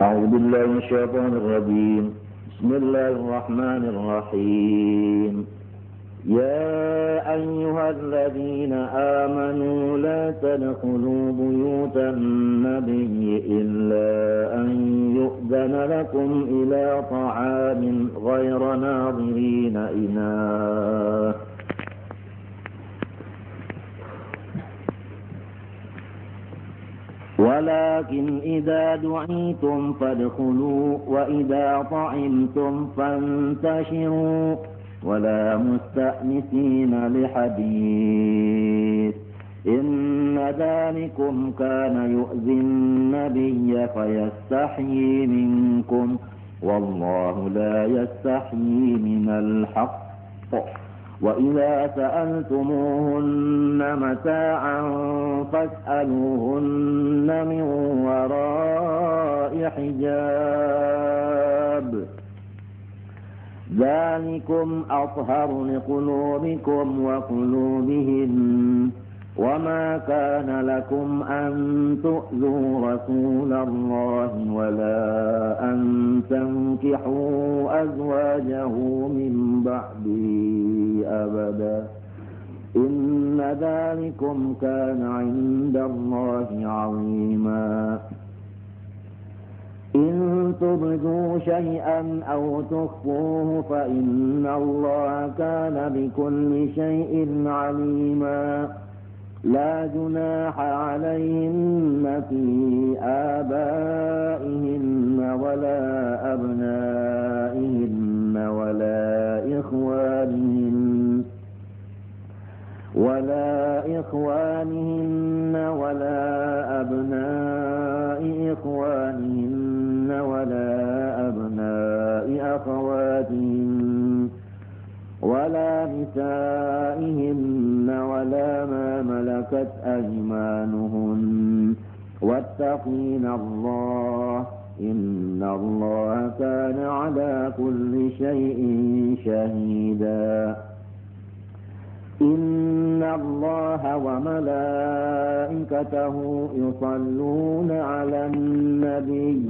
أعوذ بالله من الشيطان الرجيم. بسم الله الرحمن الرحيم. يا أيها الذين آمنوا لا تدخلوا بيوت النبي إلا أن يؤذن لكم إلى طعام غير ناظرين إناه ولكن إذا دعيتم فادخلوا وإذا طعمتم فانتشروا ولا مستأنسين لحديث إن ذلكم كان يؤذي النبي فيستحيي منكم والله لا يستحيي من الحق وإذا سألتموهن متاعا فاسألوهن من وراء حجاب ذلكم أطهر لقلوبكم وقلوبهن وما كان لكم أن تؤذوا رسول الله ولا أن تنكحوا أزواجه من بعده أبدا إن ذلكم كان عند الله عظيما إن تبدوا شيئا أو تخفوه فإن الله كان بكل شيء عليما لا جناح عليهن في آبائهن ولا أبنائهن ولا إخوانهن ولا أبناء إخوانهن ولا أبناء أخواتهن ولا نسائهن ولا ما ملكت أيمانهن واتقين الله إن الله كان على كل شيء شهيدا إن الله وملائكته يصلون على النبي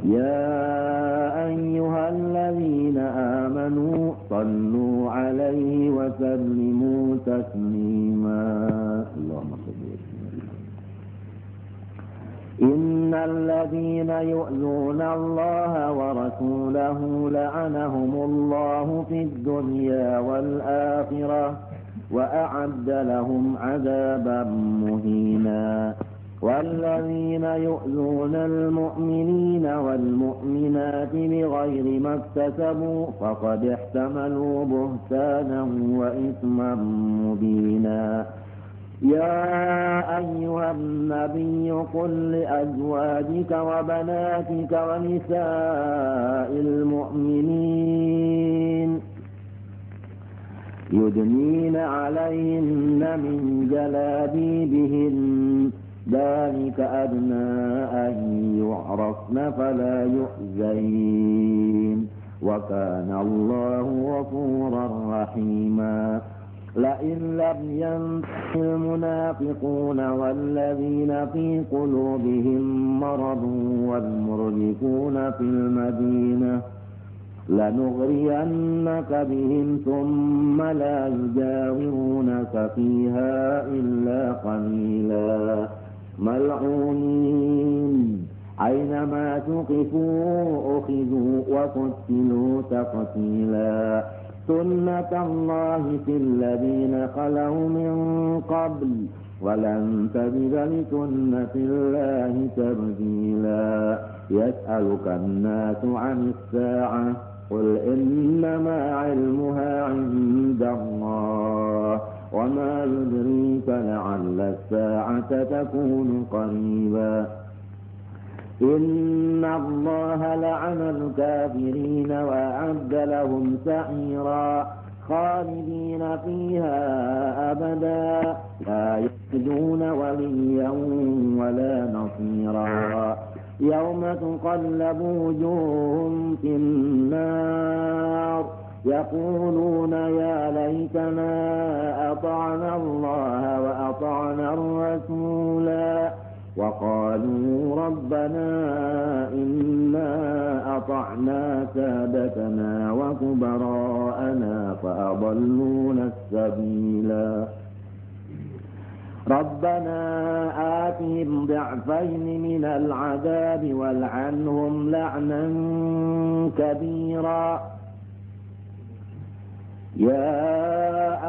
يا أيها الذين آمنوا صلوا عليه وسلموا تسليما اللهم صل إن الذين يؤذون الله ورسوله لعنهم الله في الدنيا والآخرة وأعد لهم عذابا مهينا والذين يؤذون المؤمنين والمؤمنات بغير ما اكتسبوا فقد احتملوا بهتانا وإثما مبينا يا أيها النبي قل لأزواجك وبناتك ونساء المؤمنين يدنين عليهن من جلابيبهن ذلك أدنى أن يعرفن فلا يؤذين وكان الله غفورا رحيما لئن لم ينته المنافقون والذين في قلوبهم مرض والمرجفون في المدينة لنغرينك بهم ثم لا يجاورونك فيها إلا قليلا ملعونين أينما ثقفوا أخذوا وقتلوا تقتيلا سنة الله في الذين خلوا من قبل ولن تجد لسنة الله تبديلا يسألك الناس عن الساعة قل إنما علمها عند الله وما يدريك لعل الساعة تكون قريبا إن الله لعن الكافرين وأعد لهم سعيرا خالدين فيها أبدا لا يجدون وليا ولا نصيرا يوم تقلب وجوههم في النار يقولون يا ليتنا أطعنا الله وأطعنا الرسولا وقالوا ربنا إنا أطعنا سادتنا وكبراءنا فأضلونا السبيلا ربنا آتهم ضعفين من العذاب والعنهم لعنا كبيرا يا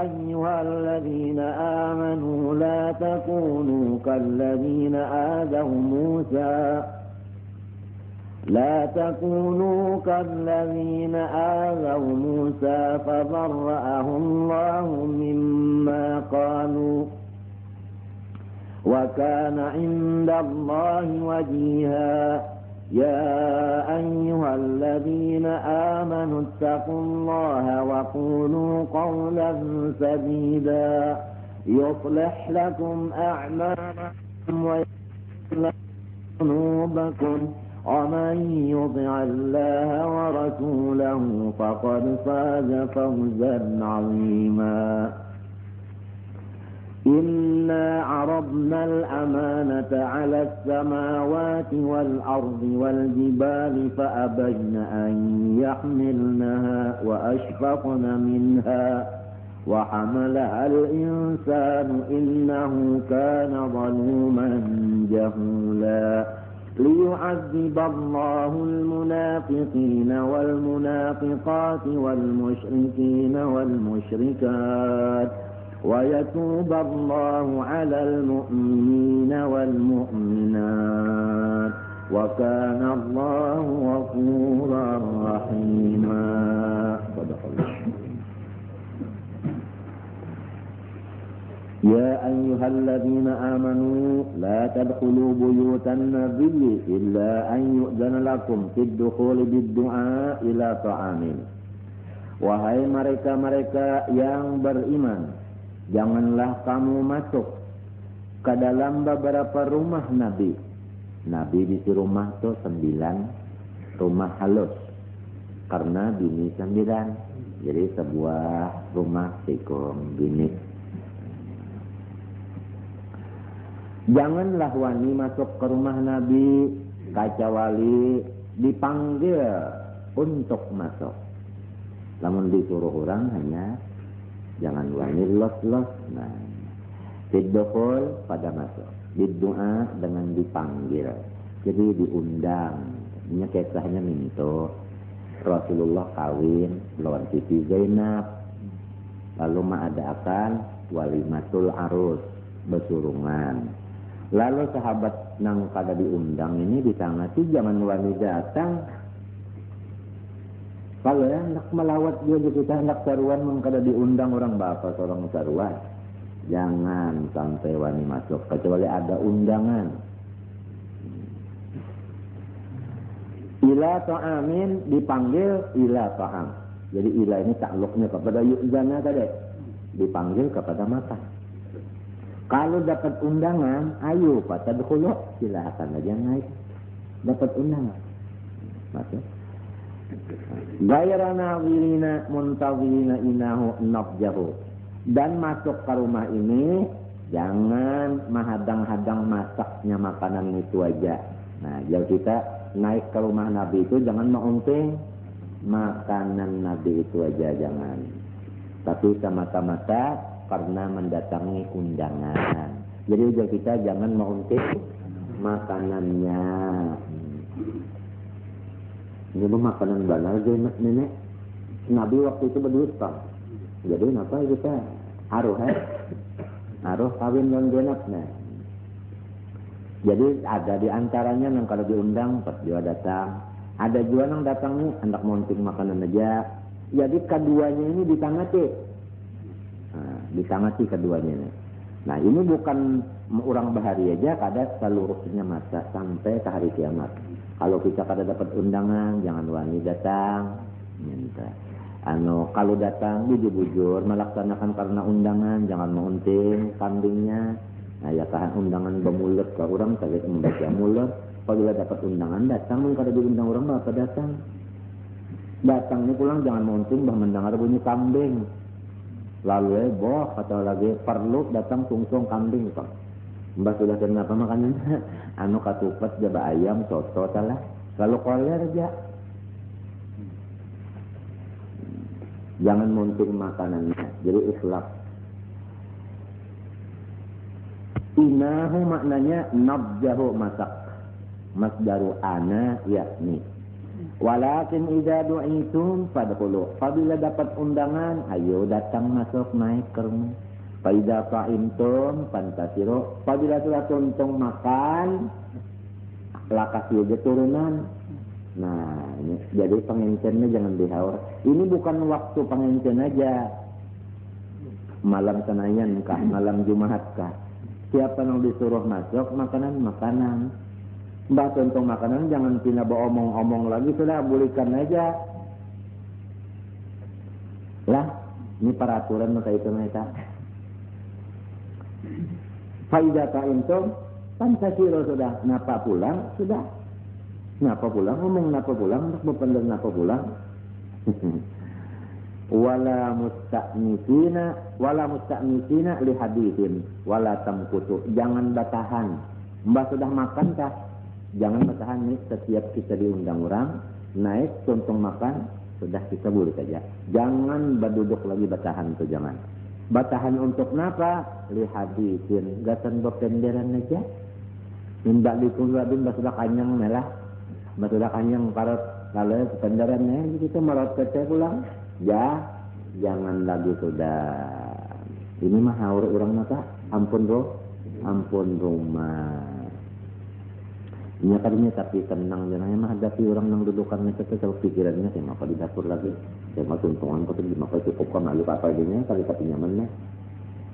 أيها الذين آمنوا لا تكونوا كالذين آذوا موسى فبرأه الله مما قالوا وكان عند الله وجيها يا أيها الذين آمنوا اتقوا الله وقولوا قولا سديدا يصلح لكم أعمالكم ويغفر لكم ذنوبكم ومن يطع الله ورسوله فقد فاز فوزا عظيما إنا عرضنا الأمانة على السماوات والأرض والجبال فأبين أن يحملنها وأشفقن منها وحملها الإنسان إنه كان ظلوما جهولا ليعذب الله المنافقين والمنافقات والمشركين والمشركات ويتوب الله على المؤمنين والمؤمنات وكان الله غفورا رحيما صدق الله يا أيها الذين آمنوا لا تدخلوا بيوت النبي إلا أن يؤذن لكم في الدخول بالدعاء إلى طعام. Wahai mereka-mereka yang beriman, janganlah kamu masuk ke dalam beberapa rumah Nabi. Nabi disuruh masuk 9 rumah halus karena bini 9. Jadi sebuah rumah tikung bini. Janganlah wani masuk ke rumah Nabi kecuali dipanggil untuk masuk. Namun disuruh orang hanya jangan wani los-los. Nah, fiddukul pada masuk. Didoa dengan dipanggil. Jadi diundang. Ini kisahnya minto. Rasulullah kawin lawan Siti Zainab. Lalu mengadakan walimatul arus, besurungan. Lalu sahabat nang kada diundang ini ditangati jangan wani datang. Kalau ya hendak melawat dia kita hendak saruan mengkada diundang orang bapak seorang saruan, jangan sampai wani masuk kecuali ada undangan. Ila ta'amin dipanggil ila ta'am. Jadi ila ini takluknya kepada yu'zana tadi, dipanggil kepada makan. Kalau dapat undangan, ayo fatadkhulu, silakan aja naik. Dapat undangan, masuk. Ghayra nawirina muntawirina inahu nafjahu. Dan masuk ke rumah ini jangan menghadang-hadang masaknya makanan itu aja. Nah, jadi kita naik ke rumah Nabi itu jangan mengunting makanan Nabi itu aja, jangan. Tapi semata-mata karena mendatangi undangan. Jadi kita jangan mengunting makanannya. Ini makanan banar nenek. Nabi waktu itu berdusta. Jadi kenapa kita aruh kawin dengan genap. Nah, jadi ada di antaranya yang kalau diundang pas dia datang. Ada juga yang datang nih hendak monting makanan aja. Jadi keduanya ini ditangati. Nah, ditangati keduanya ini. Nah, ini bukan orang bahari aja, kada seluruhnya masa sampai ke hari kiamat. Kalau kita kada dapat undangan, jangan wani datang. Minta. Kalau datang bujur-bujur melaksanakan karena undangan, jangan mengunting kambingnya. Nah, ya tahan undangan bemulut ke orang sakit membaca mulut. Kalau dapat undangan datang, kada diundang orang apa datang. Datang ini pulang jangan mengunting bah mendengar bunyi kambing. Lalu boh kata lagi perlu datang tungsung kambing Pak. Mbak sudah kenapa makanan? Anu katupat jaba ayam, soto salah. Lalu koler aja. Jangan munting makanannya. Jadi ikhlas. Inahu maknanya nabjahu masak. Masdaru ana yakni. Walakin idza du'itum fadkhulu. Apabila dapat undangan, ayo datang masuk naik ke rumah. Fa idza ta'imtum fantasiru. Apabila sudah tuntung makan, lakas aja turunan. Nah, ini jadi pengencennya jangan dihaur. Ini bukan waktu pengencen aja. Malam Senayan kah, malam Jumat kah. Siapa yang disuruh masuk makanan. Mbak tuntung makanan jangan pindah omong-omong lagi, sudah bulikan aja. Lah, ini peraturan maka itu mereka. Faidah ta'intum pancasiro sudah. Napa pulang sudah. Napa pulang, ngomong napa pulang, untuk berpendar napa pulang. Wala musta'nisina li hadithin wala tamkutu. Jangan batahan. Mbak sudah makan kah? Jangan batahan nih, setiap kita diundang orang naik tuntung makan sudah kita boleh saja. Jangan berduduk lagi batahan tuh jangan. Batahan untuk napa? Li hadithin. Gatan berpenderan aja. Minta ditungguin mbak sudah kanyang melah. Mbak sudah kanyang parot lalu penderannya kita merot kece pulang. Ya, jangan lagi sudah. Ini mah haur orang mata. Ampun rumah. Ini kadinya tapi tenang jangan mah hadapi orang yang dudukan itu kalau pikirannya saya mau di dapur lagi. Saya mau tuntungan kok di mau cukup kan lalu apa ini kali tapi nyamannya.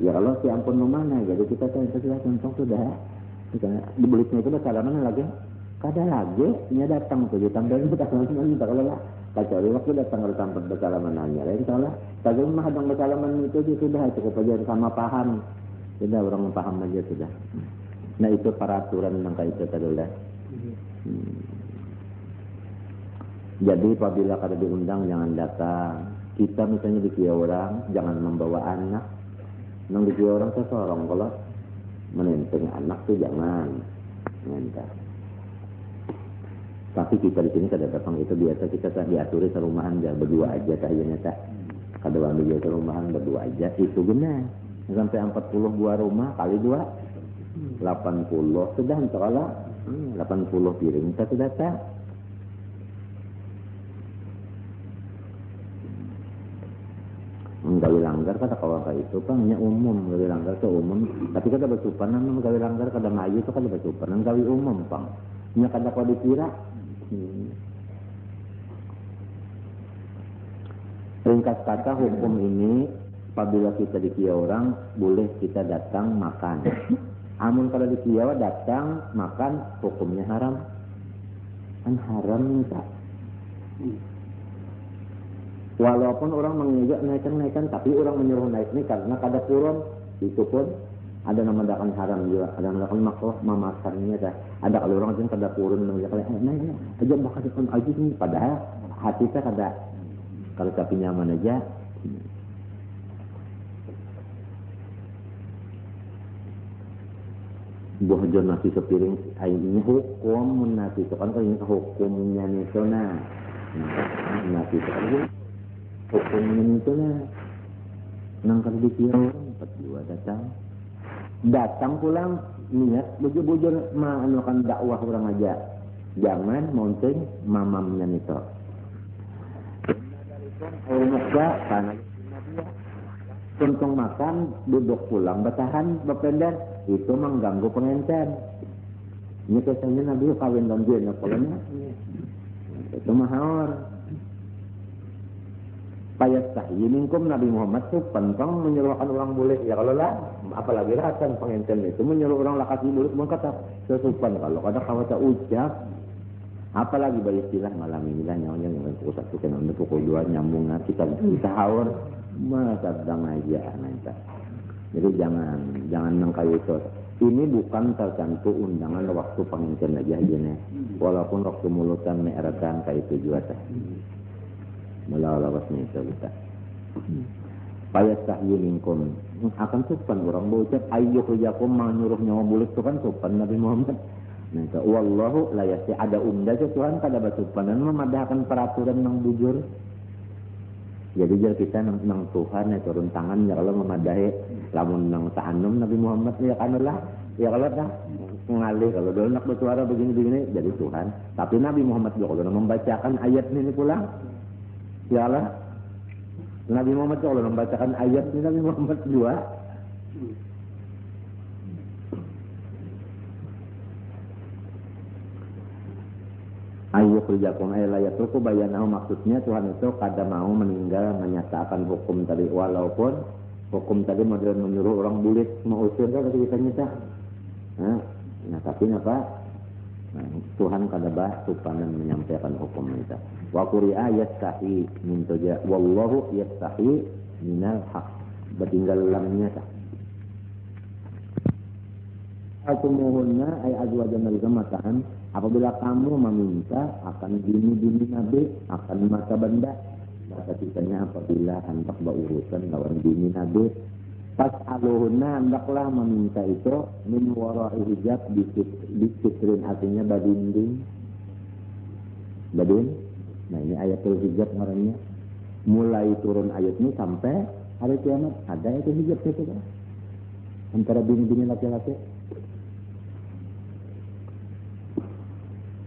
Ya kalau si ampun rumah nah jadi kita sudah tuntung sudah. Kita dibelinya itu udah salaman lagi. Kada lagi, nya datang tuh tambah kita salaman tak kalau lah. Kecuali waktu datang ke tempat bersalamanannya, lain salah. Tapi mah hadang bersalaman itu sudah cukup aja sama paham. Sudah orang paham aja sudah. Nah itu peraturan yang kayak itu tadi lah. Jadi apabila kada diundang jangan datang. Kita misalnya di orang jangan membawa anak. Nang di orang seseorang kalau menenteng anak tuh jangan. Ngentar. Tapi kita di sini kada datang itu biasa kita tak diatur serumahan jangan berdua aja kayaknya tak. Kada ambil dia serumahan berdua aja itu benar. Sampai 40 buah rumah kali 2 80 sudah insyaallah 80 piring kita sudah tak. Gawe langgar kata kawan kayak itu kan hanya umum gawe langgar itu umum tapi kada bersupanan gawe langgar kada maju itu kada bersupanan gawe umum pang nya kada kau dikira. Ringkas kata hukum ini apabila kita dikiau orang boleh kita datang makan. Amun kalau dikiau datang makan hukumnya haram. Kan haram nih tak. Walaupun orang mengejak naikkan tapi orang menyuruh naik ini karena kada turun itu pun ada nama dakan haram juga, ada nama dakan makruh memakannya dah. Ada kalau orang yang kada turun mengajar aja bakal depan aja ni padahal hati kita kada kalau tapi nyaman aja. Buah jon nasi sepiring ini hukum nasi itu kan ini hukumnya nih sona. Nasi itu kan hukumnya nih sona. Nang kada dikira 42 datang pulang niat bujur-bujur melakukan dakwah orang aja. Jangan mounting mamamnya itu. Karena tuntung makan duduk pulang bertahan berpendar itu mengganggu pengencen. Ini kesannya Nabi kawin dan dia nakolanya itu mahor. Payastahyi minkum Nabi Muhammad tuh pentong menyuruhkan orang boleh ya kalau lah apalagi lah kan pengencen itu menyuruh orang lakas boleh pun kata sesupan kalau kada kawata ucap apalagi bayi istilah malam ini lah nyawa yang pukul 1 kan untuk pukul 2 nyambung kita haur masa sedang aja nanti. Jadi jangan nangkai itu. Ini bukan tertentu undangan waktu pengencen aja nih. Walaupun waktu mulutan meerakan kayak itu juga teh. Mula wasnya itu kita. Payastahyi minkum akan sopan orang berucap ayyuhuyakum menyuruh nyawa bulik itu kan sopan Nabi Muhammad. Nah, wallahu la yasti ada umda Tuhan kada basupan dan memadahkan peraturan yang bujur. Jadi jar kita nang Tuhan ya turun tangan ya kalau memadahi lamun nang ta'annum Nabi Muhammad ya kanulah ya kalau dah ngalih kalau dulu nak bersuara begini-begini jadi Tuhan. Tapi Nabi Muhammad juga kalau membacakan ayat ini pulang ya Allah Nabi Muhammad kalau membacakan ayat ini Nabi Muhammad juga ayyuh rijakum ayat itu bayanahu maksudnya Tuhan itu kada mau meninggal menyatakan hukum tadi walaupun hukum tadi model menyuruh orang bulit mau usir kan kita nyata nah tapi apa nah, Tuhan kada bah supanan menyampaikan hukum kita wa quri'a yastahi min tuja wallahu yastahi minal haq bertinggal lamnya tak atumuhunna ay azwajan al-gamatan apabila kamu meminta akan bini-bini Nabi akan mata benda maka kitanya apabila hendak berurusan lawan bini Nabi pas aluhunna hendaklah meminta itu min wara'i hijab disitrin artinya badinding badin. Nah ini ayatul hijab namanya. Mulai turun ayat ini sampai hari kiamat ada ayatul hijab itu kan antara bini-bini laki-laki.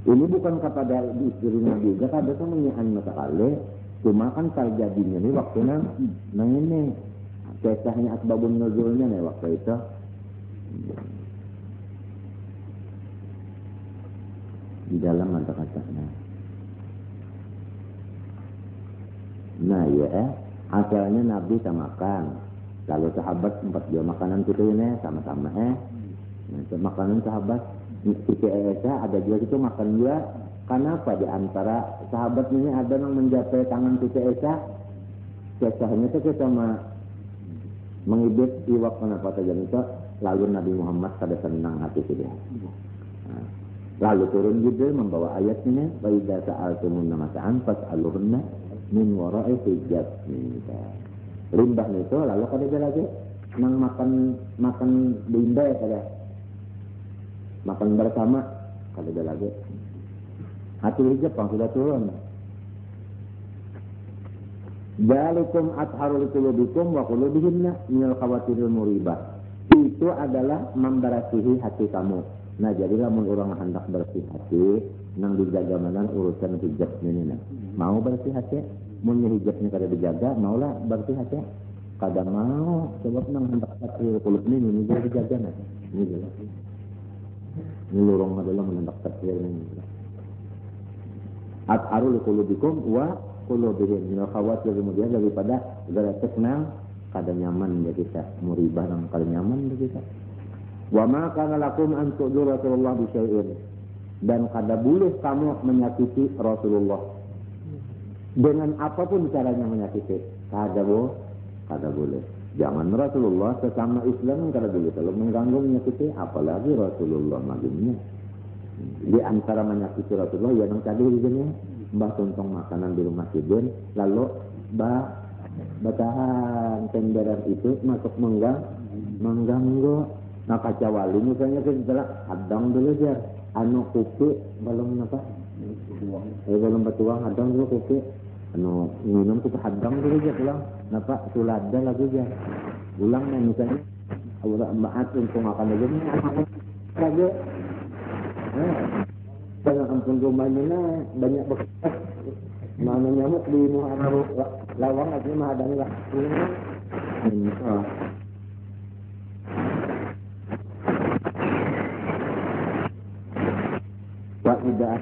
Ini bukan kepada istri Nabi juga kada sama nyian masalah. Cuma kan terjadinya ini waktunya nang ini kisahnya asbabun nuzulnya nih waktu itu. Di dalam ada katanya. Nah ya, asalnya Nabi sama makan. Lalu sahabat sempat jual makanan itu ini sama-sama Nah, makanan sahabat Siti Aisyah ada juga itu makan dia. Kenapa di antara sahabat ini ada yang menjapai tangan Siti Aisyah? Kisahnya itu sama mengibit iwak kenapa terjadi itu. Lalu Nabi Muhammad pada senang hati dia. Nah, lalu turun Jibril membawa ayat ini wa idza sa'altumunna mata'an fas'aluhunna min wara'i hijab. Rimbah itu lalu kada lagi nang makan bimba ya kada. Makan bersama kada lagi. Hati hijab yang sudah turun. Dzalikum atharul qulubikum wa qulubihinna minal khawatiril muribah. Itu adalah membersihi hati kamu. Nah, jadilah mun orang hendak bersih hati nang dijaga manan urusan hijab ini nah. Mau bersih hati, mun hijabnya kada dijaga, maulah bersih hati. Kada mau sebab nang hendak atharul qulub ini dijaga nah. Ini jelas. Ini lorong adalah menhendak takdir ini. Atharul qulubikum wa qulubihim minal khawatir kemudian daripada segala tenang kada nyaman ya kita muribah nang kada nyaman ya kita. Wa ma kana lakum an tu'du Rasulullah bi syai'in dan kada boleh kamu menyakiti Rasulullah dengan apapun caranya menyakiti kada boleh. Jangan Rasulullah sesama Islam kada boleh kalau mengganggu menyakiti apalagi Rasulullah maginya. Di antara menyakiti Rasulullah ya nang tadi begini mbah tuntong makanan di rumah sidin lalu batahan tenderan itu masuk mengganggu nah kaca wali misalnya kita hadang dulu aja anu kopi belum apa belum batuang hadang dulu kopi anu minum kita hadang dulu aja pulang napa sulada lagi aja ulang nih misalnya udah maat untuk makan aja nih lagi banyak kampung rumahnya banyak bekas mana nyamuk di muhammad lawang aja mah ada nih lah wa idah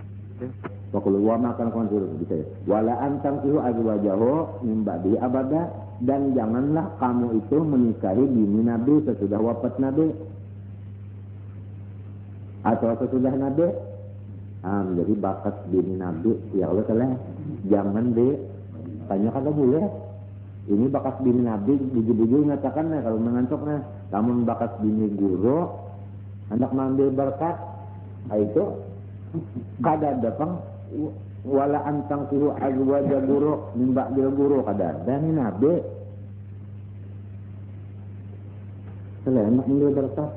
wakulu wa makan konsul bisa ya wala antang ihu azwajahu min ba'di abada dan janganlah kamu itu menikahi bini Nabi sesudah wafat Nabi atau sesudah Nabi jadi bakat bini Nabi ya Allah telah jangan tanya kada boleh ini bakat bini Nabi buju-buju mengatakan kalau mengantuk namun bakat bini guru hendak mengambil berkat itu kada ada pang wala antang kihu azwaja guru mimba dia guru kada ada ni Nabi Enak dia berkat.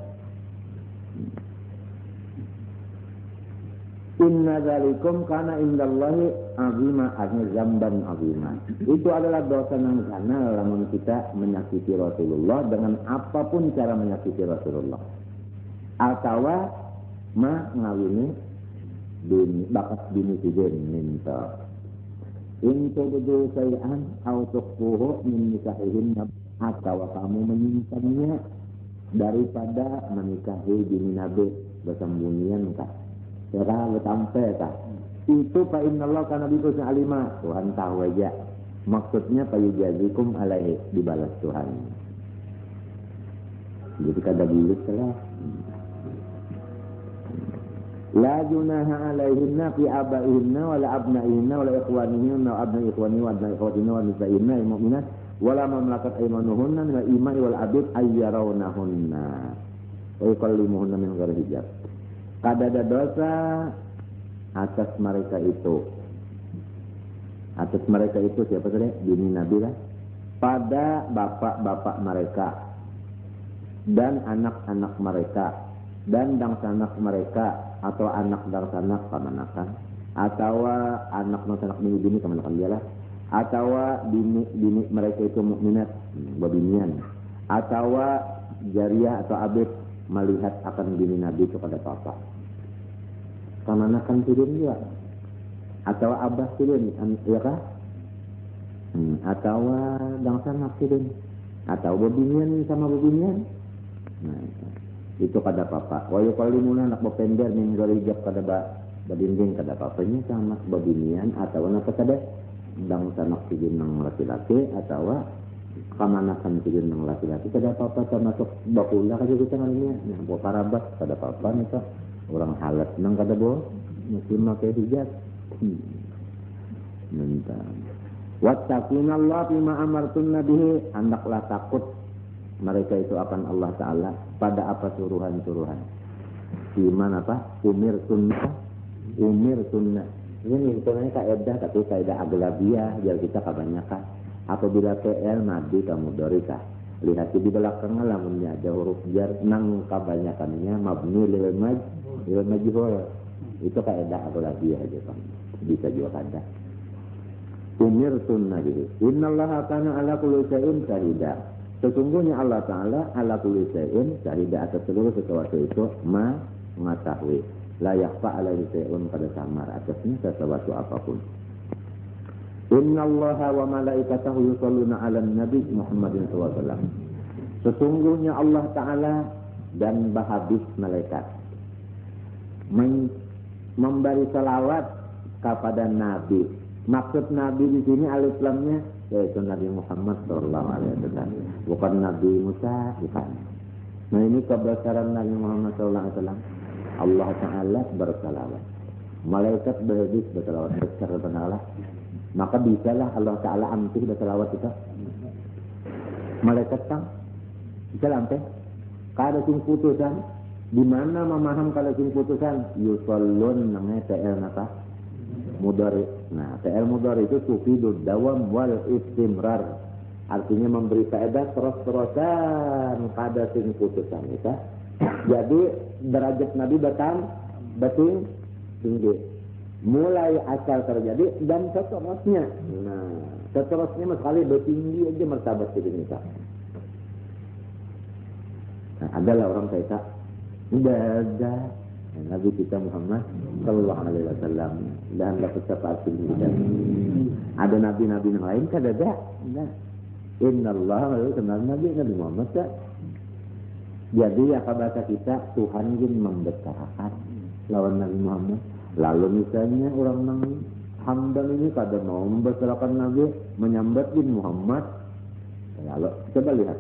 Inna dzalikum kana indallahi azima zamban azima. Itu adalah dosa yang karena lamun kita menyakiti Rasulullah dengan apapun cara menyakiti Rasulullah. Atau ngawini bakas bini sidin minta. In tubudu sayan au tuqfuhu min nikahihin, atau kamu menyimpannya daripada menikahi bini Nabi bersembunyian kah? Cara betampe kah? Itu fa innallaha kana bikum alima. Tuhan tahu aja. Maksudnya fa yujazikum alaihi, dibalas Tuhan. Jadi kada bilik lah. La junaha alaihinna fi abaihinna wala abnaihinna wala ikhwanihinna wa abnai ikhwani wa abnai ikhwatinna wa nisaihinna al-mu'minat wala ma malakat aymanuhunna min al-imai wal abid ayyarawnahunna wa yukallimuhunna min ghairi hijab. Kada ada dosa atas mereka itu. Atas mereka itu siapa tadi? Bini Nabi lah. Pada bapak-bapak mereka dan anak-anak mereka dan dangsanak mereka atau anak dangsanak kamanakan atau anak dangsanak bini kamanakan dia lah, atau bini mereka itu mukminat babinian, atau jariah atau abid melihat akan bini Nabi kepada papa kamanakan tidin juga, atau abah tidin ya kah, atau dangsanak tidin, atau babinian sama babinian. Nah, itu kada papa. Wa yukallimuna anak bapender ning garijak kada badinding kada papanya sama babinian atau apa kada dangsanak tidin nang laki-laki atau kamanakan tidin nang laki-laki kada apa-apa, termasuk bakula kaje kita ngalinya. Nah, bo karabat kada apa-apa nih kok. Orang halat nang kada bo mesti make hijab. Mentang. Wattaqunallaha bima amartunna bihi, hendaklah takut mereka itu akan Allah Ta'ala pada apa suruhan-suruhan. Iman apa? Umir sunnah. Ini sebenarnya kaidah, tapi kaidah aglabiyah biar kita kebanyakan. Apabila KL Nabi kamu dorika, lihat di belakang lamunnya ada huruf jar nang kebanyakannya mabni lil majhul. Itu kaidah aglabiyah aja kan. Bisa juga kada. Umir sunnah gitu. Innallaha kana ala kulli syai'in syahida. Sesungguhnya Allah Ta'ala ala kulli syai'in syahida, atas seluruh sesuatu itu mengetahui. La yakhfa alaihi syai'un, pada samar atasnya sesuatu apapun. Innallaha wa malaikatahu yusholluna 'alan nabi Muhammadin sallallahu alaihi wasallam. Sesungguhnya Allah Ta'ala dan bahabis malaikat memberi salawat kepada Nabi. Maksud Nabi di sini alif lamnya yaitu Nabi Muhammad sallallahu alaihi wasallam, bukan Nabi Musa, bukan. Nah, ini kebesaran Nabi Muhammad sallallahu alaihi wasallam. Allah Ta'ala bersalawat, malaikat bersalawat besar kepada Allah. Maka bisalah Allah Ta'ala ampih bersalawat kita. Malaikat kan bisa ampih. Kada sing putusan, di mana memaham kada sing putusan? Yusallun namanya TL napa? Mudhari. Nah, TL mudhari itu tufidud dawam wal istimrar. Artinya memberi faedah terus-terusan pada sing putusan itu. Jadi derajat Nabi batin tinggi. Mulai asal terjadi dan seterusnya. Nah, seterusnya sekali bertinggi aja martabat ini kita. Nah, adalah orang kata ada Nabi kita Muhammad sallallahu alaihi wasallam dan dapat syafaat kita. Ada nabi-nabi yang lain kan ada? Nah, innallaha wa Nabi Muhammad tak. Jadi ya bahasa kita Tuhan jin membesarkan lawan Nabi Muhammad. Lalu misalnya orang nang Hamdan ini kada mau membesarkan Nabi, menyambat bin Muhammad. Lalu coba lihat.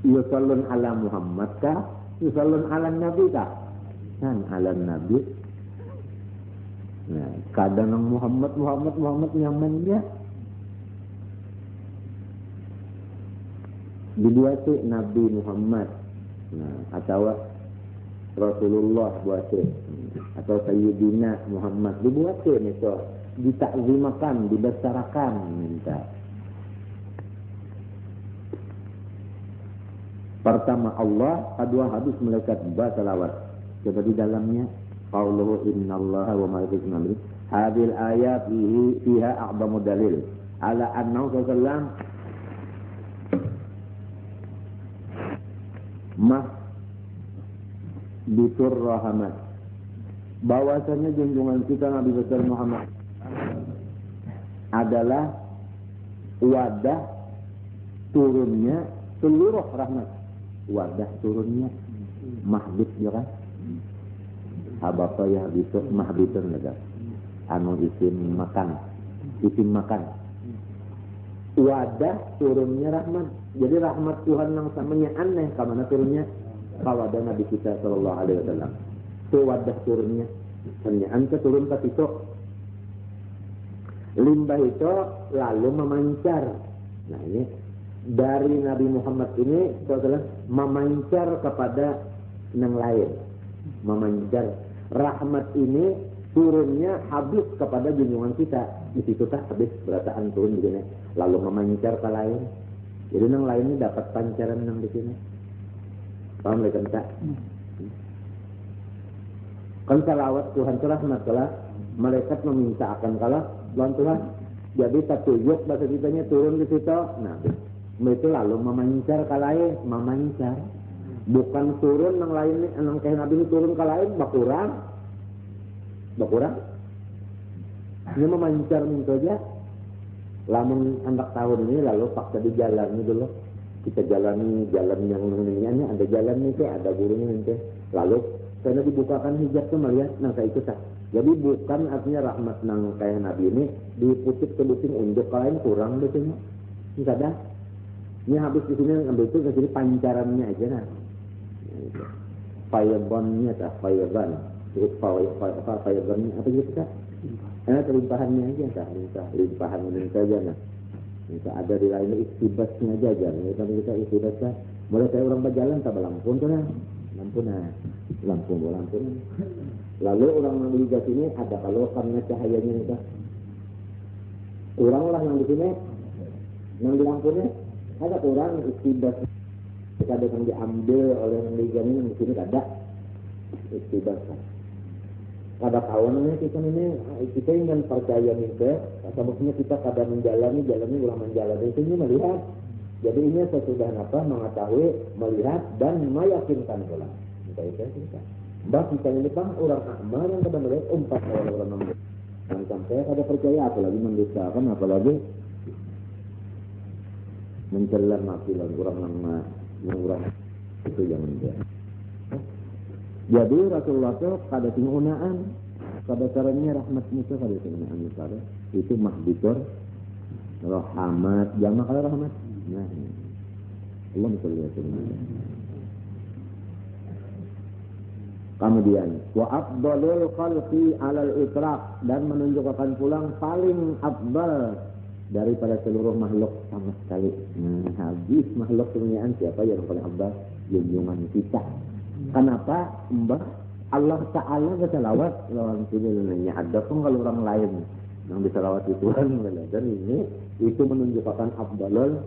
Yusallun ala Muhammad kah? Yusallun ala Nabi kah? Kan ala Nabi. Nah, kadang Muhammad nyaman dia. Dibuat Nabi Muhammad. Nah, atau Rasulullah buat atau Sayyidina Muhammad dibuat itu, ditakzimakan, dibesarkan minta. Pertama Allah, kedua hadis malaikat bersalawat. Coba di dalamnya qauluhu innallaha wa malaikatahu hadil ayat fiha a'zamu dalil ala annahu sallallahu bitur rahmat, bahwasanya junjungan kita Nabi besar Muhammad adalah wadah turunnya seluruh rahmat, wadah turunnya mahbit ya kan, habapa ya bitur mahbitun lega anu isim makan, wadah turunnya rahmat. Jadi rahmat Tuhan yang samanya aneh, kamana turunnya kawadah Nabi kita sallallahu alaihi wasallam. Itu wadah turunnya. Hanya anta turun ke situ. Limbah itu lalu memancar. Nah ini dari Nabi Muhammad ini adalah memancar kepada yang lain. Memancar. Rahmat ini turunnya habis kepada junjungan kita. Di situ tak habis berataan turun begini. Lalu memancar ke lain. Jadi yang lainnya dapat pancaran yang di sini. Paham mereka tak? Kan salawat Tuhan itu rahmat kalah. Malaikat meminta akan kalah lawan Tuhan. Jadi tatuyuk bahasa kitanya turun di situ. Nah, itu lalu memancar ke lain, memancar. Bukan turun yang lain, yang kayak Nabi ini turun ke lain, bakurang. Ini memancar minta aja. Lamun anak tahun ini lalu paksa dijalani dulu. Kita jalani jalan yang ini ada jalan nih, ada gurunya nanti. Lalu karena dibukakan hijab tuh melihat nangka itu tak. Jadi bukan artinya rahmat nang kayak Nabi ini dipucuk ke busing unjuk kalian kurang di sini. Enggak ada. Ini habis di sini ambil itu ke sini pancarannya aja nah. Fayabonnya tak fayaban. Fayabannya apa gitu tak? Kelimpahannya aja tak, limpahan ini saja nah. Bisa ada di lain istibasnya aja jangan kita istibasnya. Mulai saya orang berjalan tak berlampun tu nah. Lampun. Lalu orang yang di sini ada kalau karena cahayanya itu. Orang lah yang di sini yang di lampunya ada orang istibas. Ada yang diambil oleh yang di sini yang di sini ada istibas. Kada kawannya kita ingin percaya nih, maksudnya kita kada menjalani ulang menjalani itu melihat. Jadi ini sesudah apa mengetahui, melihat dan meyakinkan pula. Kita. Bah kita ini bang orang amal yang kada melihat umpat orang melihat. Dan sampai kada percaya apalagi mendustakan apalagi mencela mati orang yang orang itu jangan dia. Jadi Rasulullah itu kada penggunaan pada caranya rahmatnya itu kada penggunaan misalnya itu mahbitur rahmat jama kalau rahmat nah Allah misalnya kemudian wa afdalul khalqi alal itraq dan menunjukkan pulang paling afdal daripada seluruh makhluk sama sekali. Habis makhluk kemuliaan siapa yang paling afdal? Junjungan kita. Kenapa? Mbak Allah Ta'ala bersalawat lawan sini ada pun kalau orang lain yang disalawati Tuhan dan ini itu menunjukkan afdalul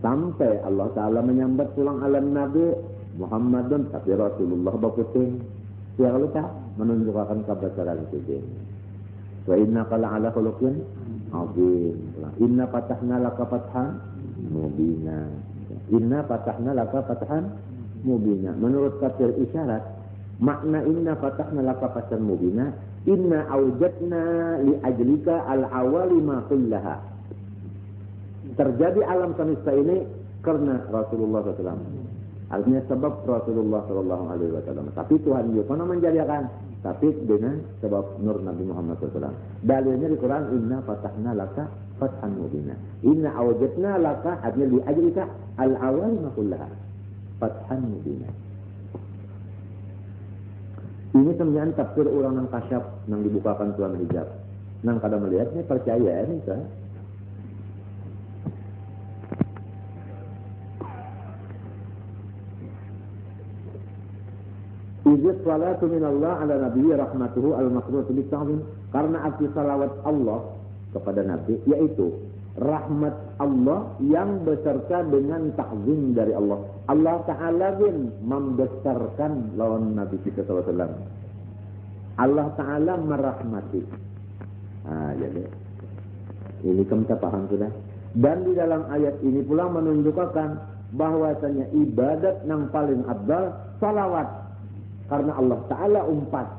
sampai Allah Ta'ala menyambat pulang alam Nabi Muhammadun tapi Rasulullah bakutin yang lupa menunjukkan kebesaran itu wa inna qala ala khuluqin azim inna fatahna laka fathan mubina mubina. Menurut tafsir isyarat, makna inna fatahna laka fathan mubina, inna aujadna li ajlika al-awalima kullaha. Terjadi alam semesta ini karena Rasulullah SAW. Artinya sebab Rasulullah SAW. Tapi Tuhan juga menjadikan. Tapi dengan sebab nur Nabi Muhammad SAW. Dalilnya di Quran, inna fatahna laka fathan mubina. Inna aujadna laka artinya li ajlika al-awalima kullaha. Fathan mubina. Ini sebenarnya tafsir orang yang kasyaf yang dibukakan Tuhan hijab. Nang kada melihatnya percaya ini kan. Izz salatu minallah ala nabiyyi rahmatuhu al-maqrut bi ta'zim. Karena arti salawat Allah kepada Nabi yaitu rahmat Allah yang beserta dengan ta'zim dari Allah. Allah Ta'ala bin membesarkan lawan Nabi kita SAW. Allah Ta'ala merahmati. Jadi ini kita paham sudah. Dan di dalam ayat ini pula menunjukkan bahwasanya ibadat yang paling abdal salawat. Karena Allah Ta'ala umpat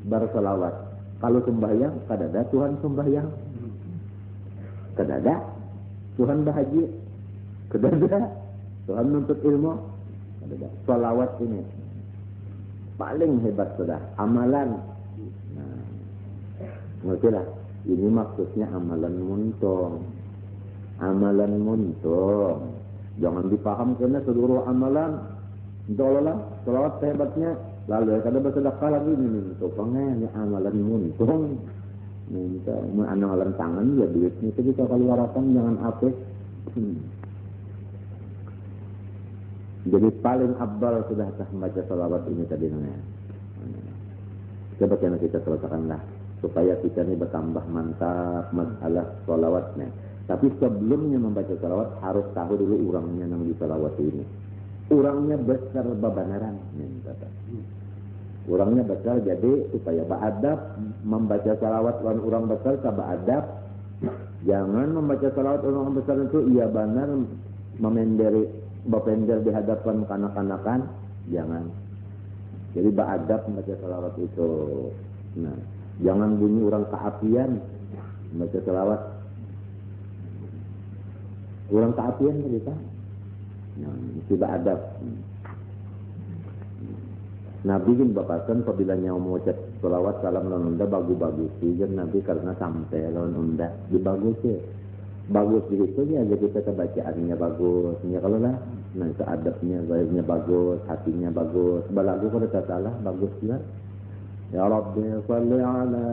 bersalawat. Kalau sembahyang, kadada Tuhan sembahyang. Kadada Tuhan bahagia. Kadada Tuhan nuntut ilmu. Kadada salawat ini paling hebat sudah. Amalan. Nah, ngertilah. Ini maksudnya amalan muntung. Amalan muntung. Jangan dipaham karena seluruh amalan. Insya salawat hebatnya. Lalu kada bersedekah lagi ini tukangnya ini amalan muntung. Minta amalan tangan ya duitnya itu kita keluarkan jangan apa. Jadi paling abdal sudah membaca salawat ini tadi namanya. Coba kita selesaikanlah supaya kita ini bertambah mantap masalah salawatnya. Tapi sebelumnya membaca salawat harus tahu dulu orangnya yang di salawat ini. Orangnya besar babanaran. Orangnya besar jadi supaya beradab membaca salawat orang besar tak beradab. Jangan membaca salawat orang besar itu ia benar bapender di hadapan kanak-kanakan. Jangan. Jadi beradab membaca salawat itu. Nah, jangan bunyi orang keapian membaca salawat. Orang keapian kita. Nah, mesti beradab. Nabi kan bapakkan apabila nyawa mengucap salawat salam lawan unda bagus-bagus kan Nabi karena sampai lawan unda dibagus ya. Bagus begitu ya jadi kita bacaannya bagus. Ya kalau lah nah itu adabnya zahirnya bagus, hatinya bagus. Balagu kalau tak salah bagus juga. Ya Rabbi salli ala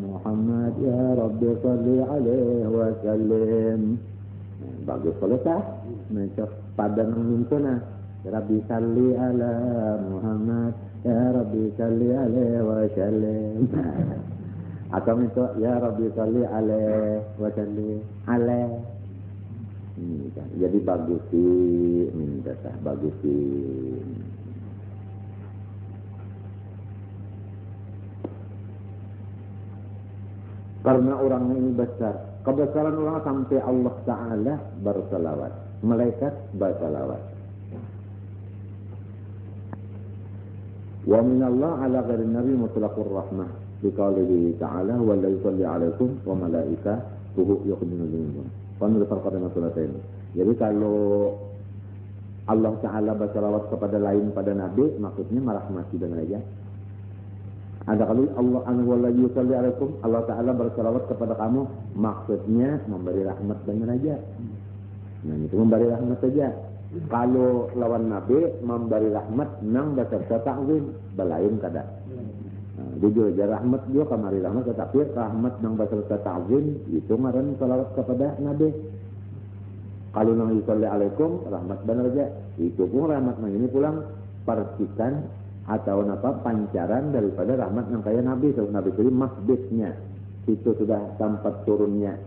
Muhammad ya Rabbi salli alaihi wa sallim. Bagus kalau tak macam padan mintuna. Ya Rabbi salli ala Muhammad ya Rabbi salli alaihi wa sallim. Atau itu ya Rabbi salli alaihi wa sallim alaihi. Jadi bagus sih minta bagus sih. Karena orang ini besar. Kebesaran orang sampai Allah Ta'ala bersalawat. Malaikat bersalawat. Wa minallah ala ghairi nabi mutlaqur rahmah. Biqaulihi ta'ala wa la yusalli alaikum wa malaikatuhu yuqbiluna minkum. Panul farqana salatain. Jadi kalau Allah Ta'ala bersalawat kepada lain pada nabi maksudnya merahmati dan raja. Ada kalau Allah anhu wa la yusalli alaikum Allah Ta'ala bersalawat kepada kamu maksudnya memberi rahmat dan raja. Nah itu memberi rahmat saja. Kalau lawan Nabi memberi rahmat nang beserta ta'zim belain kada. Jujur aja rahmat dia kamari rahmat tetapi rahmat nang beserta ta'zim itu ngaran salawat kepada Nabi. Kalau nang yusalli alaikum rahmat dan raja itu pun rahmat nang ini pulang percikan atau apa pancaran daripada rahmat yang kaya Nabi. So, Nabi itu masbisnya itu sudah tempat turunnya.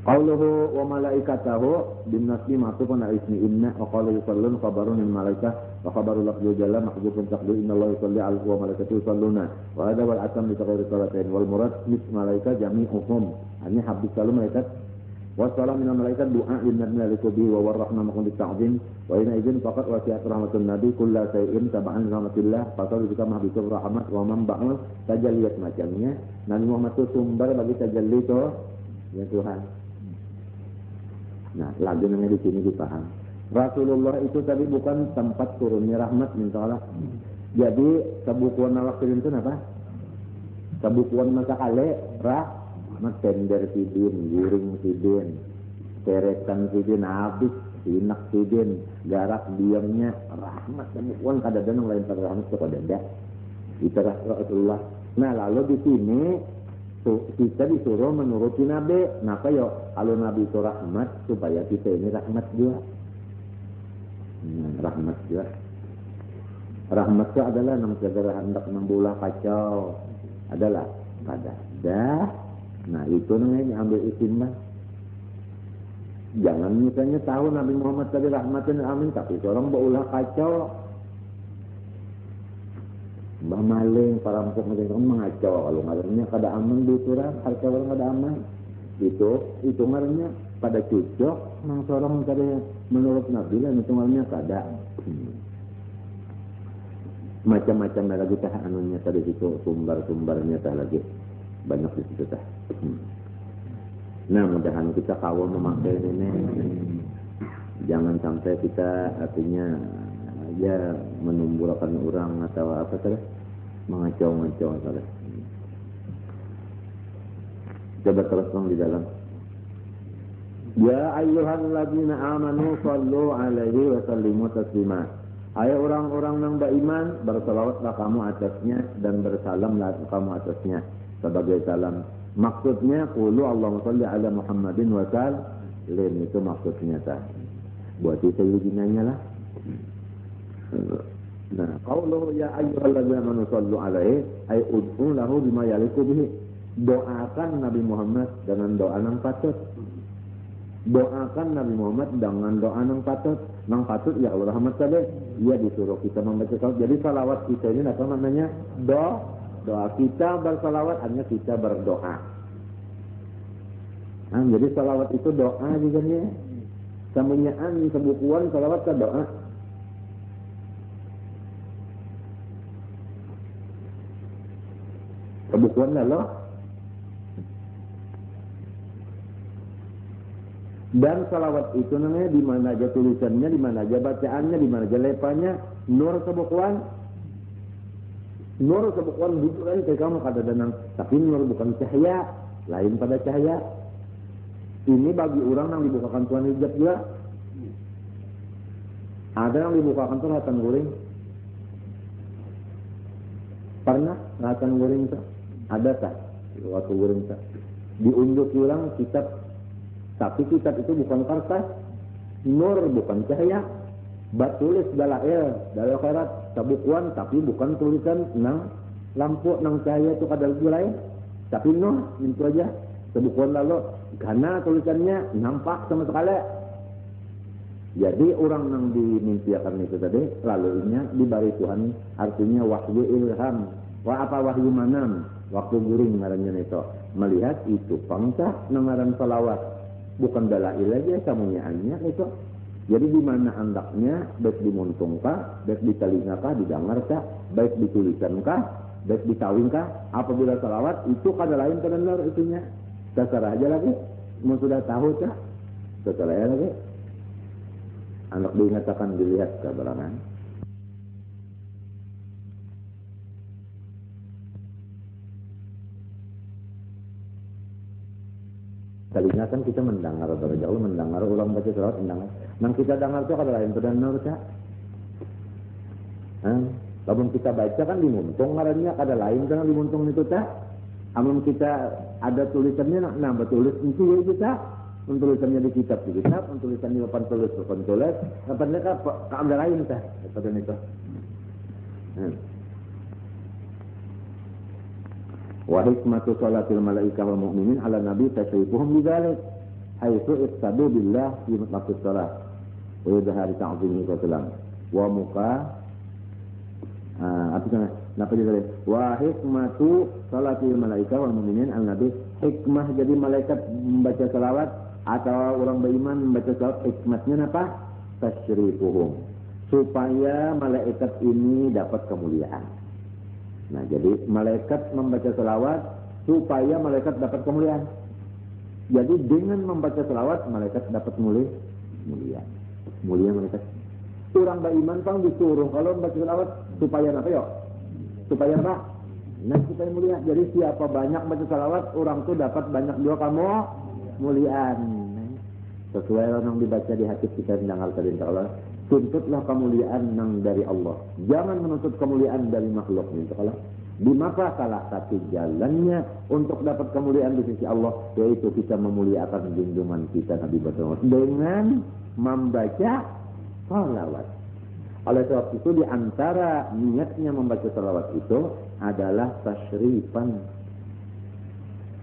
Qauluhu wa malaikatahu bin nasbi ma'tufun ala ismi inna wa qala yusallun khabarun min malaikah wa khabarul lafzu jalla mahdzufun taqdir inna Allah yusalli ala wa malaikatu yusalluna wa hadha wal atam bi taqdir salatain wal murad mis malaikah jami'uhum ini habis kalau malaikat wa salam min malaikat du'a inna lillahi wa warahmah makun ta'zim wa ina idzin faqat wasi'at rahmatun nabi kullu shay'in tab'an rahmatillah fasal juga mahbisur rahmat wa man ba'al tajalliyat macamnya Nabi Muhammad itu sumber bagi tajalli itu ya Tuhan. Nah, lagi namanya di sini dipaham. Rasulullah itu tadi bukan tempat turunnya rahmat minta Allah. Jadi kebukuan waktu itu apa? Kebukuan masa kale rahmat tender sidin, guring sidin, terekan sidin habis, sinak sidin, garak diamnya rahmat kebukuan kadang-kadang lain pada rahmat kepada dia. Itu Rasulullah. Nah, lalu di sini kita disuruh menuruti Nabi. Kenapa ya? Kalau Nabi itu rahmat, supaya kita ini rahmat juga. Rahmat juga. Rahmat itu adalah nang segera hendak membulah kacau. Adalah kada. Dah. Nah itu namanya ambil isim lah. Jangan misalnya tahu Nabi Muhammad tadi rahmatin amin, tapi seorang berulah kacau. Mbah maling, parampok macam mengacau. Kalau ngarannya kada aman di turang, harta orang kada aman. Itu ngarannya pada cocok. Nang seorang tadi menurut Nabi lah, itu ngarannya kada. Macam-macam lagi tah anunya tadi situ, sumber-sumbernya tah lagi banyak di situ tah. Nah, mudahan kita kawal memakai ini. Jangan sampai kita artinya ya menumbuhkan orang atau apa tadi mengacau-ngacau tadi. Coba terus di dalam. Ya ayyuhalladzina amanu shallu alaihi wa sallimu taslima. Hai orang-orang yang beriman, bersalawatlah kamu atasnya dan bersalamlah kamu atasnya sebagai salam. Maksudnya qulu Allahumma shalli ala Muhammadin wa sallim, itu maksudnya tah. Buat itu sayyidinanya lah. Nah, qauluhu ya ayyuhalladzina amanu shallu alaihi ay ud'u lahu bima yaliqu bihi. Doakan Nabi Muhammad dengan doa yang patut. Doakan Nabi Muhammad dengan doa yang patut. Yang patut ya Allah Muhammad tadi, ia disuruh kita membaca salawat. Jadi salawat kita ini apa namanya? Doa kita bersalawat, hanya kita berdoa. Nah, jadi salawat itu doa juga nih. Samunyaan sebukuan salawat ke doa. Kebukuan lah loh. Dan salawat itu namanya di mana aja tulisannya, di mana aja bacaannya, di mana aja lepanya. Nur sebukuan. Nur sebukuan butuh kan kayak kamu kata danang. Tapi nur bukan cahaya, lain pada cahaya. Ini bagi orang yang dibukakan Tuhan hijab juga. Ada yang dibukakan tuh rahatan guring. Pernah rahatan guring tak? Ada tak? Waktu guring tak? Diunjuk ulang kitab. Tapi kitab itu bukan kertas, nur bukan cahaya, tulis dalail khairat, sabukuan tapi bukan tulisan nang lampu nang cahaya itu kada lain, tapi nur itu aja, sabukuan lalu karena tulisannya nampak sama sekali. Jadi orang yang dimimpiakan itu tadi lalunya diberi Tuhan, artinya wahyu ilham, wahyu manam, waktu guring ngarannya itu melihat itu pangsa nangaran salawat. Bukan dalail aja samunyaannya itu. Jadi di mana andaknya, baik dimuntungkah, baik di telingakah, didengarkah, baik ditulisankah, baik ditawingkah, apabila salawat itu kada lain kada benar itunya. Terserah aja lagi. Mau sudah tahu kah? Terserah aja lagi. Anak diingatakan dilihat keberangan. Kalinya kan kita mendengar dari jauh, mendengar ulang baca salawat, mendengar. Nang kita dengar itu kada lain pada nur cak. Kalau kita baca kan dimuntung ngarannya kada lain kan dimuntung itu cak. Amun kita ada tulisannya nambah tulis itu ya kita. Tulisannya di kitab, tulisannya papan tulis, apa mereka kada lain cak. Pada itu. Wa hikmatu salatil malaikah wal mu'minin ala nabi tasyrifuhum bidzalik haitsu iqtadu billah fi maqtus salat wa yadhharu ta'zimihi wa salam wa muka apa napa dia wa hikmatu salatil malaikah wal mu'minin ala nabi, hikmah jadi malaikat membaca salawat atau orang beriman membaca salawat, hikmatnya apa? Tasyrifuhum, supaya malaikat ini dapat kemuliaan. Nah, jadi malaikat membaca selawat supaya malaikat dapat kemuliaan. Jadi dengan membaca selawat malaikat dapat mulia malaikat. Orang beriman pang disuruh kalau membaca selawat supaya apa yo? Supaya apa? Nah, supaya mulia. Jadi siapa banyak baca selawat, orang tu dapat banyak juga kamu muliaan. Sesuai yang dibaca di hati kita mendengar dari Allah. Tuntutlah kemuliaan yang dari Allah. Jangan menuntut kemuliaan dari makhluk. Di maka salah satu jalannya untuk dapat kemuliaan di sisi Allah, yaitu kita memuliakan junjungan kita Nabi Muhammad dengan membaca salawat. Oleh sebab itu di antara niatnya membaca salawat itu adalah tasyrifan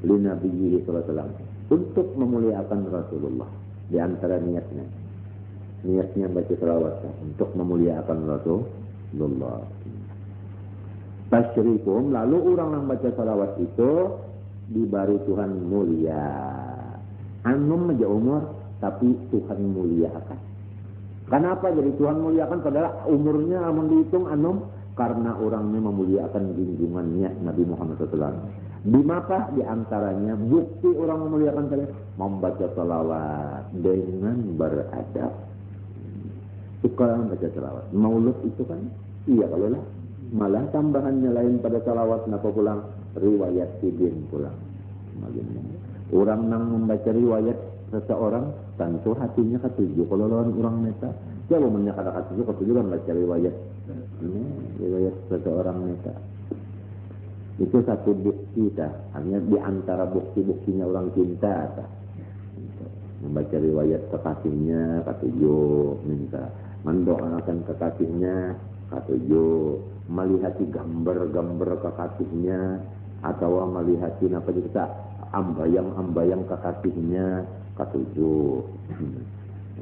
li nabiyyi sallallahu alaihi wasallam, untuk memuliakan Rasulullah. Di antara niatnya baca salawat untuk memuliakan Rasulullah. Tasyrifum, lalu orang yang baca salawat itu diberi Tuhan mulia. Anum aja umur, tapi Tuhan muliakan. Kenapa jadi Tuhan muliakan? Padahal umurnya amun dihitung anum, karena orangnya memuliakan junjungannya Nabi Muhammad SAW. Di mata di antaranya bukti orang memuliakan saya membaca salawat dengan beradab. Suka baca salawat. Maulud itu kan, iya kalau lah. Malah tambahannya lain pada salawat, kenapa pulang? Riwayat sidin pulang. Orang yang membaca riwayat seseorang, tentu hatinya ketujuh. Kalau lawan orang neta, siapa menyatakan ketujuh kan baca riwayat. Ini riwayat seseorang neta. Itu satu bukti dah. Hanya di antara bukti-buktinya orang cinta dah. Membaca riwayat kekasihnya, ketujuh minta. Mendoakan kekasihnya, ketujuh. Melihat gambar-gambar kekasihnya, atau melihat apa kita ambayang-ambayang kekasihnya, ketujuh.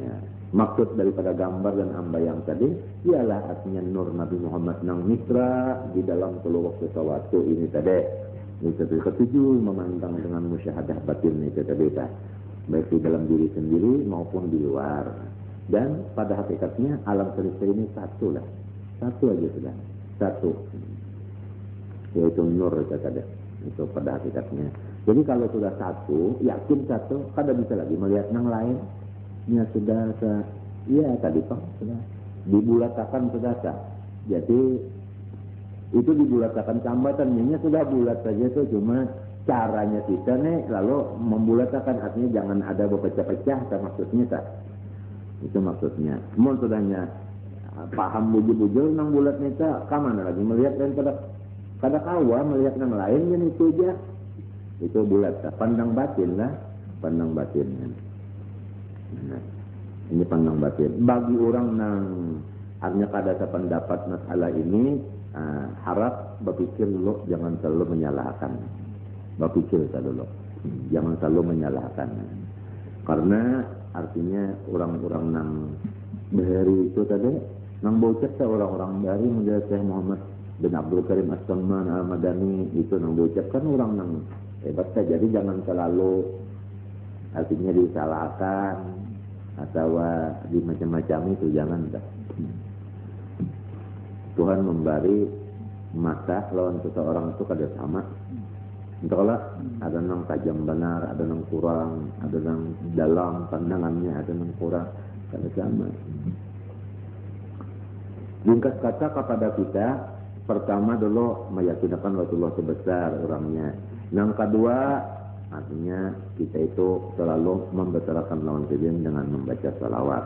Ya. Maksud daripada gambar dan ambayang tadi ialah artinya nur Nabi Muhammad nang mitra di dalam seluruh sesuatu ini tadi. Itu ketujuh, memandang dengan musyahadah batin itu tadi, baik di dalam diri sendiri maupun di luar. Dan pada hakikatnya alam semesta ini satu lah, satu aja sudah, satu, yaitu nur itu tadi. Itu pada hakikatnya. Jadi kalau sudah satu, yakin satu, kada bisa lagi melihat yang lain. Ya sudah, ya tadi Pak sudah dibulatakan sudah. Jadi itu dibulatakan tambatannya sudah bulat saja itu, cuma caranya kita nih lalu membulatakan, artinya jangan ada berpecah-pecah, maksudnya tak. Itu maksudnya. Mohon sudahnya paham bujur-bujur nang bulat nita, kamana lagi melihat dan kada kawa melihat yang lain kan itu aja. Itu bulat, pandang batin lah, pandang batin. Nah, ini pandang batin. Bagi orang yang artinya kada sependapat masalah ini, harap berpikir dulu, jangan selalu menyalahkan. Berpikir dulu, jangan selalu menyalahkan. Karena artinya orang-orang yang bahari itu tadi, yang bocah orang-orang dari model Syekh Muhammad bin Abdul Karim As-Salman Al-Madani itu yang bocah kan orang yang hebat saja. Jadi jangan selalu artinya disalahkan atau di macam-macam itu, jangan dah. Tuhan memberi mata lawan seseorang itu kada sama. Entahlah, ada yang tajam benar, ada yang kurang, ada yang dalam pandangannya, ada yang kurang, kada sama. Ringkas kata kepada kita, pertama dulu meyakinkan Rasulullah sebesar orangnya. Yang kedua, artinya kita itu selalu membesarkan lawan sidin dengan membaca salawat.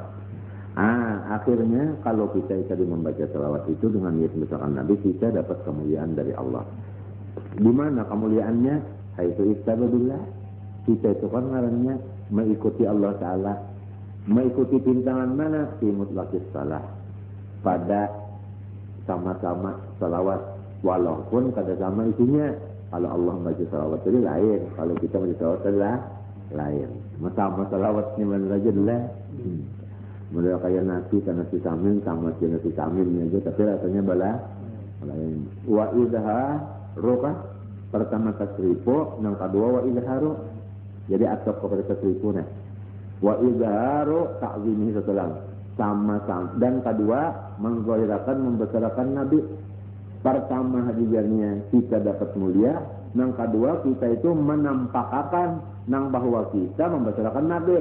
Akhirnya kalau kita tadi membaca salawat itu dengan niat membesarkan Nabi, kita dapat kemuliaan dari Allah. Di mana kemuliaannya? Haitsu ittababillah. Kita itu kan ngarannya mengikuti Allah Ta'ala. Mengikuti pintangan mana? Fi mutlaqis salah. Pada sama-sama salawat. Walaupun kada sama isinya. Kalau Allah baca salawat itu lain. Kalau kita baca salawat itu lain. Sama salawatnya mana saja lah. Model kayak nasi kan nasi samin sama si nasi samin aja. Tapi rasanya lain. Wa idha roka pertama tasrifu, yang kedua wa idharu. Jadi atau kepada tasrifu nih. Wa idharu ta'zimi setelah sama-sama. Dan kedua menggolirakan membesarkan Nabi. Pertama hadiahnya kita dapat mulia. Yang kedua kita itu menampakkan nang bahwa kita membesarkan Nabi.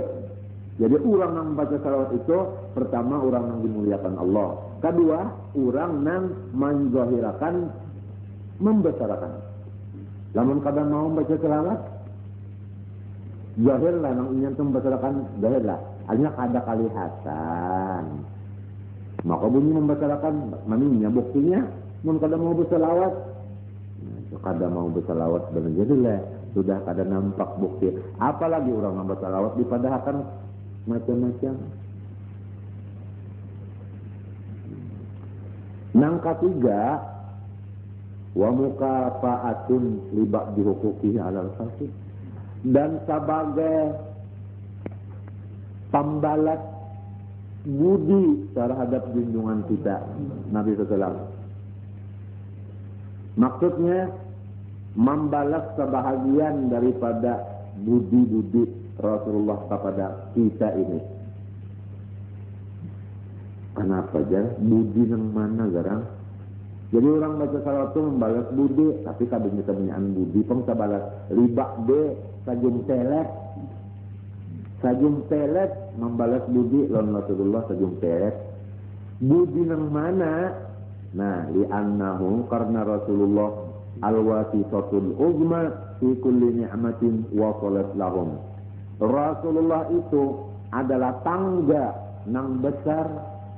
Jadi orang yang membaca salawat itu pertama orang yang dimuliakan Allah. Kedua orang yang menggolirakan membesarkan. Lamun kada mau baca salawat, zahir lah nang ingin membesarkan, zahir lah. Artinya kada kalihatan. Maka bunyi membesarkan, maninya buktinya, mun kada mau bersalawat. Kada mau bersalawat benar jadilah sudah kada nampak bukti. Apalagi orang yang bersalawat dipadahkan macam-macam. Nang ketiga, wa mukafaatun li ba'di huquqihi 'alal khalqi, dan sebagai pembalas budi terhadap junjungan kita Nabi SAW. Maksudnya membalas sebahagian daripada budi-budi Rasulullah kepada kita ini. Kenapa aja? Budi yang mana garang? Jadi orang baca salawat itu membalas budi, tapi kadang kita punyaan budi pun kita balas libak de sajum telet. Sajum telet membalas budi lawan Rasulullah sajum telet. Budi yang mana? Nah, li'annahu karena Rasulullah al-wasisatul uzma fi kulli ni'matin wasalat lahum. Rasulullah itu adalah tangga nang besar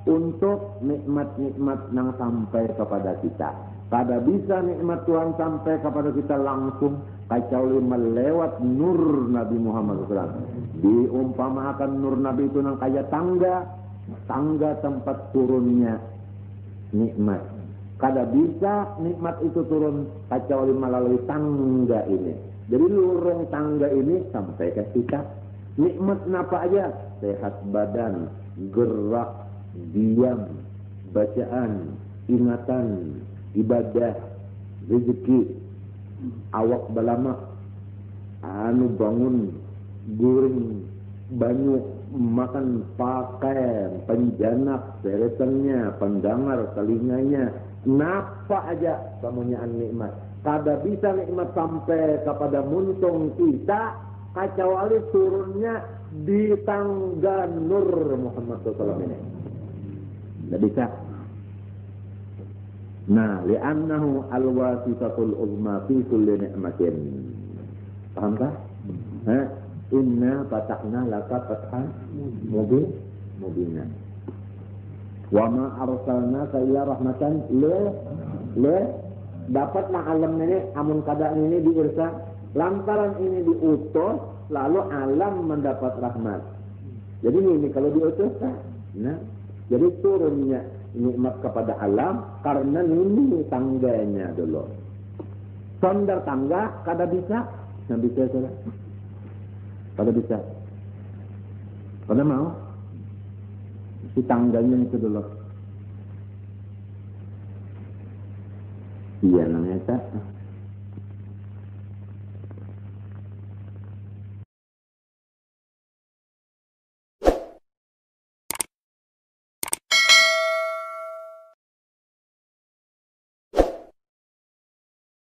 untuk nikmat-nikmat yang sampai kepada kita. Pada bisa nikmat Tuhan sampai kepada kita langsung kecuali melewat nur Nabi Muhammad SAW. Diumpamakan nur Nabi itu yang kayak tangga tempat turunnya nikmat. Kada bisa nikmat itu turun kecuali melalui tangga ini. Jadi lurung tangga ini sampai ke kita. Nikmat apa aja? Sehat badan, gerak, diam, bacaan, ingatan, ibadah, rezeki, awak balamak, bangun, guring, banyu, makan, pakai, penjanak, seretannya, pendengar, telinganya, napa aja kemunyaan nikmat. Kada bisa nikmat sampai kepada muntung kita kecuali turunnya di tangga nur Muhammad SAW ini. Tidak bisa. Nah, li'annahu al-wasisatul uzma fi kulli ni'matin. Paham tak? Inna fatahna laka fathan mubina. Wa ma arsalnaka illa rahmatan dapatlah alam ini amun keadaan ini diirsa lantaran ini diutus lalu alam mendapat rahmat. Jadi ini kalau diutus nah jadi turunnya nikmat kepada alam karena ini tangganya dulu. Sondar tangga kada bisa, nggak bisa saudara. Kada bisa. Kada mau? Si tangganya itu dulu. Iya namanya tak.